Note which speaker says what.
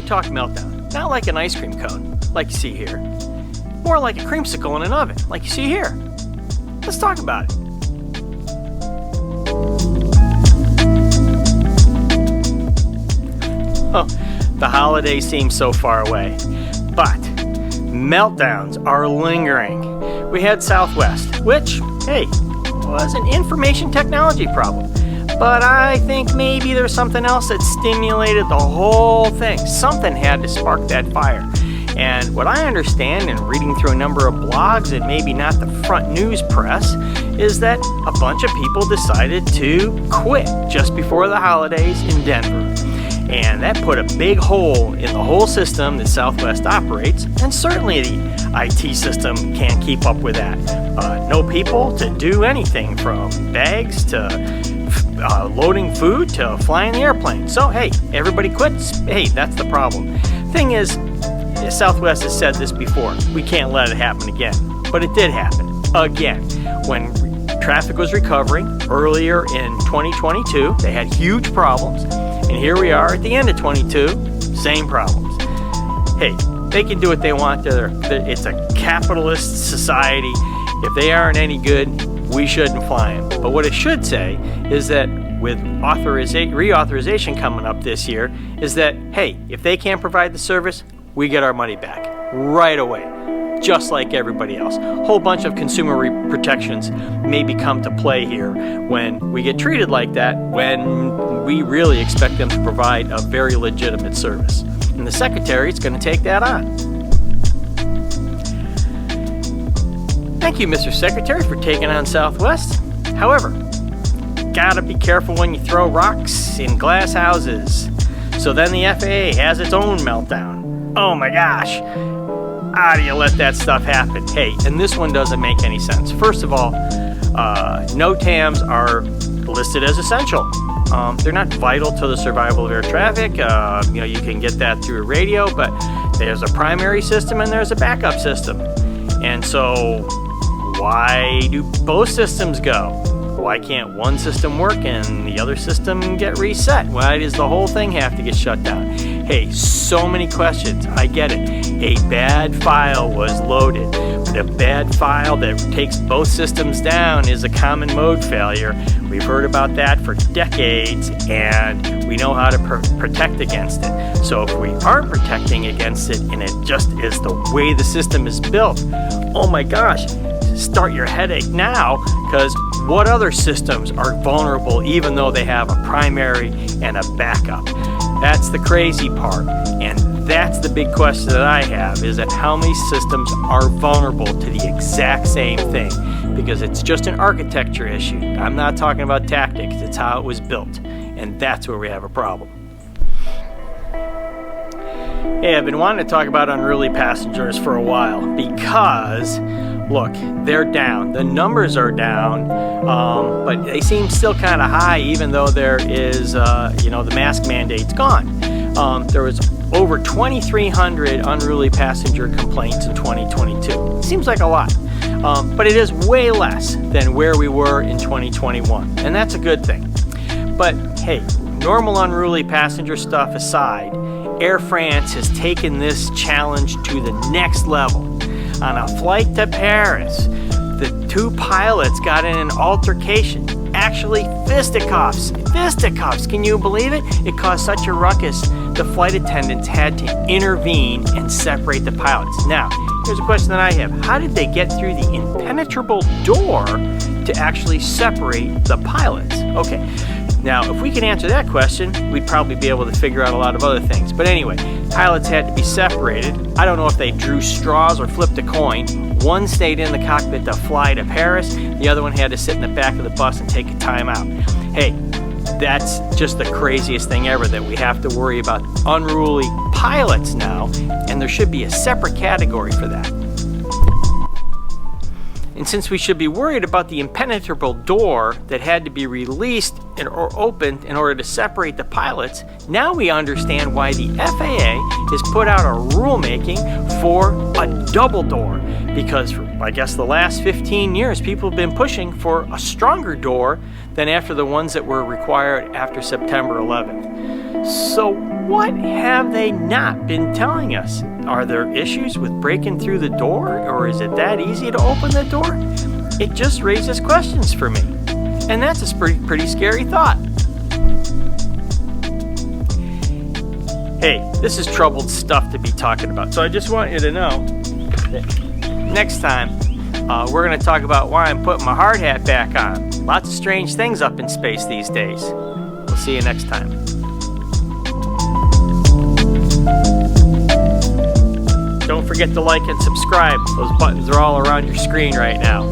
Speaker 1: could talk Meltdown. Not like an ice cream cone, like you see here. More like a creamsicle in an oven, like you see here. Let's talk about it. Oh, the holidays seem so far away, but meltdowns are lingering. We had Southwest, which, hey, was an information technology problem. But I think maybe there's something else that stimulated the whole thing. Something had to spark that fire. And what I understand in reading through a number of blogs and maybe not the front news press is that a bunch of people decided to quit just before the holidays in Denver. And that put a big hole in the whole system that Southwest operates, and certainly the IT system can't keep up with that. No people to do anything from bags to loading food to flying the airplane. So hey, everybody quits. Hey, that's the problem. Thing is, Southwest has said this before, we can't let it happen again. But it did happen again. When traffic was recovering earlier in 2022, they had huge problems. And here we are at the end of 22, same problems. Hey, they can do what they want. It's a capitalist society. If they aren't any good, we shouldn't fly them. But what it should say is that with reauthorization coming up this year, is that, hey, if they can't provide the service, we get our money back right away, just like everybody else. A whole bunch of consumer protections maybe come to play here when we get treated like that, when we really expect them to provide a very legitimate service. And the Secretary is going to take that on. Thank you, Mr. Secretary, for taking on Southwest. However, gotta be careful when you throw rocks in glass houses. So then the FAA has its own meltdown. Oh my gosh, how do you let that stuff happen? Hey, and this one doesn't make any sense. First of all, NOTAMs are listed as essential. They're not vital to the survival of air traffic. You can get that through a radio, but there's a primary system and there's a backup system. And so why do both systems go? Why can't one system work and the other system get reset? Why does the whole thing have to get shut down? Hey, so many questions. I get it. A bad file was loaded. But a bad file that takes both systems down is a common mode failure. We've heard about that for decades, and we know how to protect against it. So if we aren't protecting against it, and it just is the way the system is built, oh my gosh, start your headache now, because what other systems are vulnerable even though they have a primary and a backup? That's the crazy part, and that's the big question that I have, is that how many systems are vulnerable to the exact same thing? Because it's just an architecture issue. I'm not talking about tactics, it's how it was built, and that's where we have a problem. Hey, I've been wanting to talk about Unruly Passengers for a while because, look, they're down. The numbers are down, but they seem still kind of high even though there is, the mask mandate's gone. There was over 2,300 unruly passenger complaints in 2022. Seems like a lot, but it is way less than where we were in 2021, and that's a good thing. But hey, normal unruly passenger stuff aside, Air France has taken this challenge to the next level. On a flight to Paris, the two pilots got in an altercation. Actually, fisticuffs. Fisticuffs, can you believe it? It caused such a ruckus, the flight attendants had to intervene and separate the pilots. Now, here's a question that I have. How did they get through the impenetrable door to actually separate the pilots? Okay, now if we can answer that question, we'd probably be able to figure out a lot of other things. But anyway, pilots had to be separated. I don't know if they drew straws or flipped a coin. One stayed in the cockpit to fly to Paris. The other one had to sit in the back of the bus and take a time out. Hey, that's just the craziest thing ever, that we have to worry about unruly pilots now, and there should be a separate category for that. And since we should be worried about the impenetrable door that had to be released or opened in order to separate the pilots, now we understand why the FAA has put out a rulemaking for a double door. Because for, I guess, the last 15 years, people have been pushing for a stronger door than after the ones that were required after September 11th. So what have they not been telling us? Are there issues with breaking through the door, or is it that easy to open the door? It just raises questions for me. And that's a pretty scary thought. Hey, this is troubled stuff to be talking about. So I just want you to know that next time we're going to talk about why I'm putting my hard hat back on. Lots of strange things up in space these days. We'll see you next time. Don't forget to like and subscribe. Those buttons are all around your screen right now.